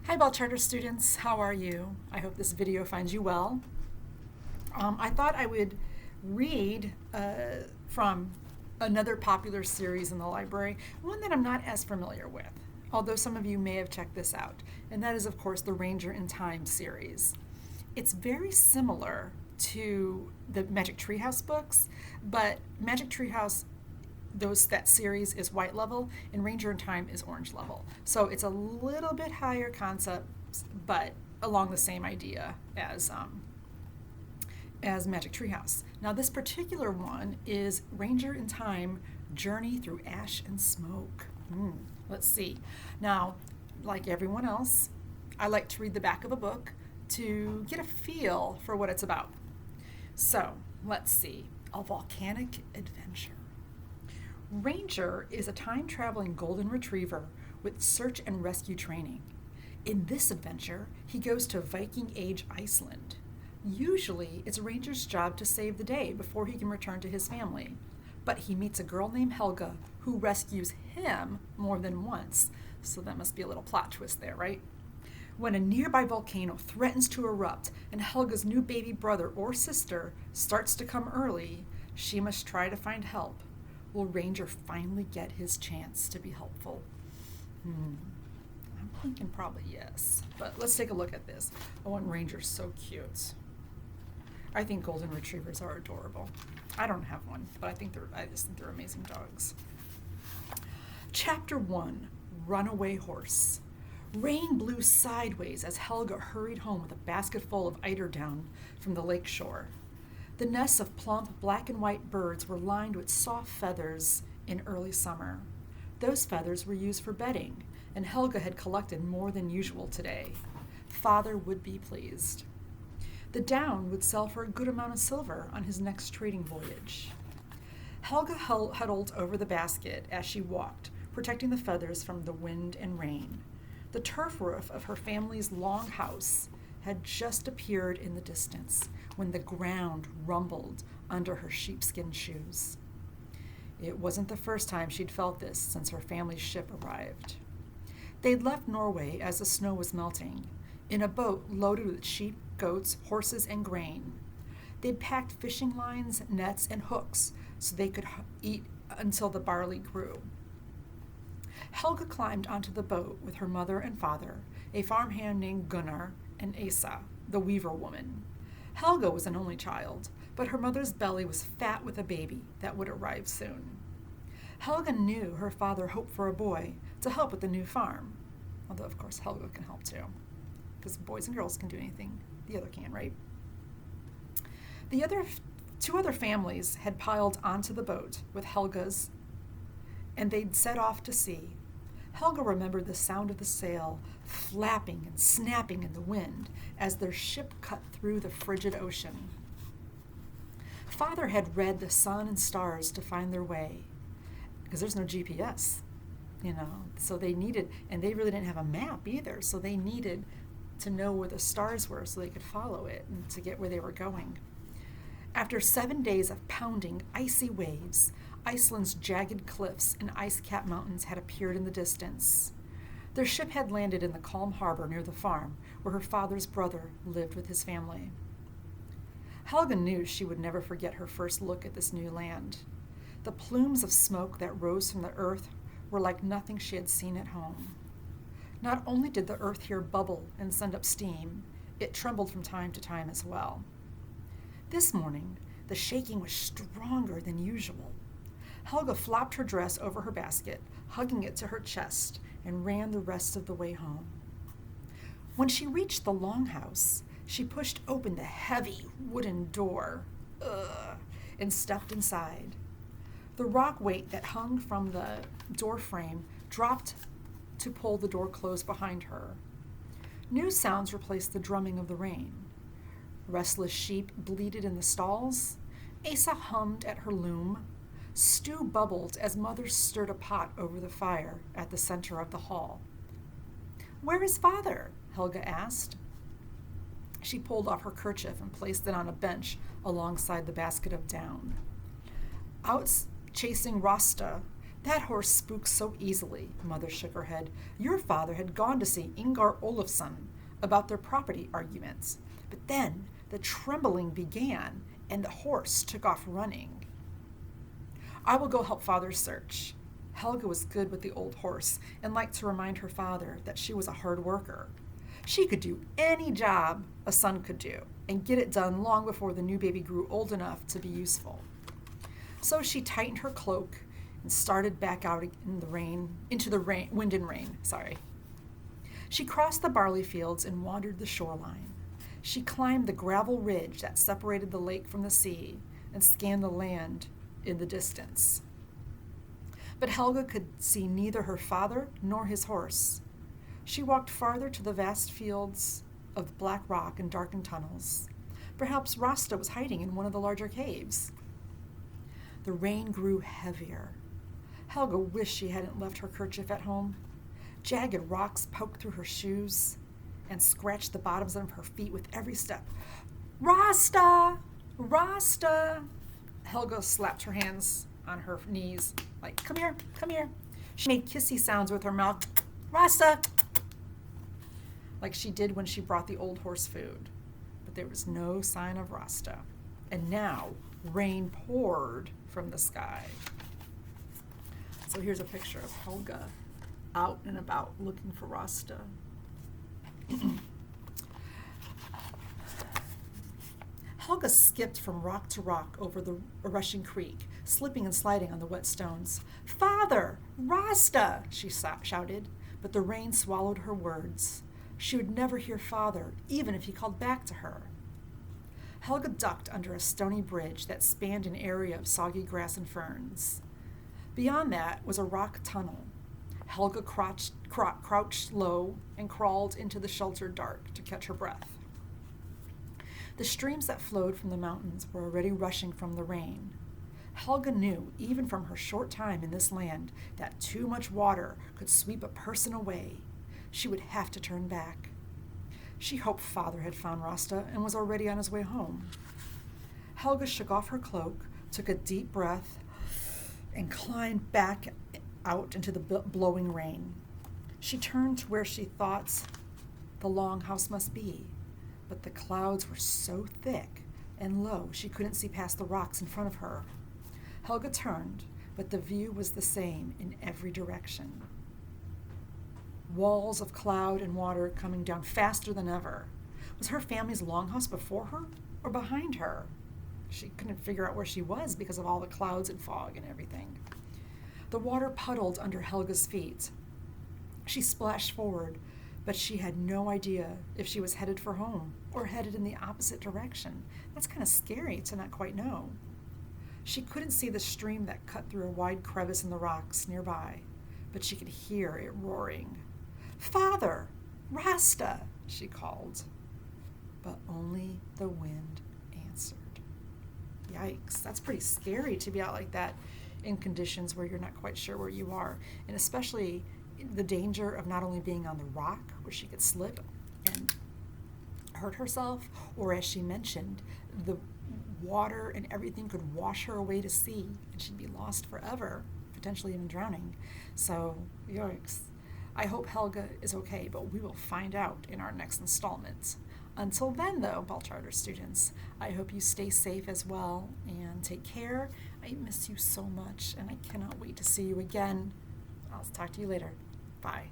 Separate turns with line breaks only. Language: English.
Hi, Bell Charter students. How are you? I hope this video finds you well. I thought I would read from another popular series in the library, one that I'm not as familiar with, although some of you may have checked this out, and that is, of course, the Ranger in Time series. It's very similar to the Magic Treehouse books, but Magic Treehouse that series is white level and Ranger in Time is orange level. So it's a little bit higher concepts, but along the same idea as Magic Treehouse. Now this particular one is Ranger in Time: Journey Through Ash and Smoke. Let's see. Now, like everyone else, I like to read the back of a book to get a feel for what it's about. So let's see. A volcanic adventure. Ranger is a time-traveling golden retriever with search and rescue training. In this adventure, he goes to Viking Age Iceland. Usually, it's Ranger's job to save the day before he can return to his family. But he meets a girl named Helga who rescues him more than once, so that must be a little plot twist there, right? When a nearby volcano threatens to erupt and Helga's new baby brother or sister starts to come early, she must try to find help. Will Ranger finally get his chance to be helpful? I'm thinking probably yes, but let's take a look at this. Oh, and Ranger's so cute. I think golden retrievers are adorable. I don't have one, but I just think they're amazing dogs. Chapter 1, Runaway Horse. Rain blew sideways as Helga hurried home with a basket full of eiderdown from the lake shore. The nests of plump black and white birds were lined with soft feathers in early summer. Those feathers were used for bedding, and Helga had collected more than usual today. Father would be pleased. The down would sell for a good amount of silver on his next trading voyage. Helga huddled over the basket as she walked, protecting the feathers from the wind and rain. The turf roof of her family's long house had just appeared in the distance when the ground rumbled under her sheepskin shoes. It wasn't the first time she'd felt this since her family's ship arrived. They'd left Norway as the snow was melting, in a boat loaded with sheep, goats, horses, and grain. They'd packed fishing lines, nets, and hooks so they could eat until the barley grew. Helga climbed onto the boat with her mother and father, a farmhand named Gunnar, and Asa, the weaver woman. Helga was an only child, but her mother's belly was fat with a baby that would arrive soon. Helga knew her father hoped for a boy to help with the new farm, although of course Helga can help too, because boys and girls can do anything the other can, right? Two other families had piled onto the boat with Helga's, and they'd set off to sea. Helga remembered the sound of the sail flapping and snapping in the wind as their ship cut through the frigid ocean. Father had read the sun and stars to find their way, because there's no GPS, so they needed, and they really didn't have a map either, so they needed to know where the stars were so they could follow it and to get where they were going. After 7 days of pounding icy waves, Iceland's jagged cliffs and ice-capped mountains had appeared in the distance. Their ship had landed in the calm harbor near the farm where her father's brother lived with his family. Helga knew she would never forget her first look at this new land. The plumes of smoke that rose from the earth were like nothing she had seen at home. Not only did the earth here bubble and send up steam, it trembled from time to time as well. This morning, the shaking was stronger than usual. Helga flopped her dress over her basket, hugging it to her chest, and ran the rest of the way home. When she reached the longhouse, she pushed open the heavy wooden door and stepped inside. The rock weight that hung from the door frame dropped to pull the door closed behind her. New sounds replaced the drumming of the rain. Restless sheep bleated in the stalls. Asa hummed at her loom. Stew bubbled as Mother stirred a pot over the fire at the center of the hall. "Where is Father?" Helga asked. She pulled off her kerchief and placed it on a bench alongside the basket of down. Out chasing Rasta, That horse spooks so easily, Mother shook her head. Your father had gone to see Ingar Olafsson about their property arguments. But then the trembling began, and the horse took off running. I will go help father search. Helga was good with the old horse and liked to remind her father that she was a hard worker. She could do any job a son could do and get it done long before the new baby grew old enough to be useful. So she tightened her cloak and started back out in the rain, into the rain, wind and rain. She crossed the barley fields and wandered the shoreline. She climbed the gravel ridge that separated the lake from the sea and scanned the land in the distance. But Helga could see neither her father nor his horse. She walked farther to the vast fields of black rock and darkened tunnels. Perhaps Rasta was hiding in one of the larger caves. The rain grew heavier. Helga wished she hadn't left her kerchief at home. Jagged rocks poked through her shoes and scratched the bottoms of her feet with every step. Rasta! Rasta! Helga slapped her hands on her knees, like, come here, come here. She made kissy sounds with her mouth. Rasta! Like she did when she brought the old horse food. But there was no sign of Rasta. And now rain poured from the sky. So here's a picture of Helga out and about looking for Rasta. Helga skipped from rock to rock over the rushing creek, slipping and sliding on the wet stones. Father! Rasta! She shouted, but the rain swallowed her words. She would never hear father, even if he called back to her. Helga ducked under a stony bridge that spanned an area of soggy grass and ferns. Beyond that was a rock tunnel. Helga crouched low and crawled into the sheltered dark to catch her breath. The streams that flowed from the mountains were already rushing from the rain. Helga knew, even from her short time in this land, that too much water could sweep a person away. She would have to turn back. She hoped father had found Rasta and was already on his way home. Helga shook off her cloak, took a deep breath, and climbed back out into the blowing rain. She turned to where she thought the long house must be, but the clouds were so thick and low she couldn't see past the rocks in front of her. Helga turned, but the view was the same in every direction. Walls of cloud and water coming down faster than ever. Was her family's longhouse before her or behind her? She couldn't figure out where she was because of all the clouds and fog and everything. The water puddled under Helga's feet. She splashed forward, but she had no idea if she was headed for home or headed in the opposite direction. That's kind of scary to not quite know. She couldn't see the stream that cut through a wide crevice in the rocks nearby, but she could hear it roaring. Father! Rasta! She called. But only the wind answered. Yikes, that's pretty scary to be out like that in conditions where you're not quite sure where you are. And especially the danger of not only being on the rock where she could slip and hurt herself, or as she mentioned, the water and everything could wash her away to sea and she'd be lost forever, potentially even drowning. So, yikes. I hope Helga is okay, but we will find out in our next installment. Until then, though, Bell Charter students, I hope you stay safe as well and take care. I miss you so much, and I cannot wait to see you again. I'll talk to you later. Bye.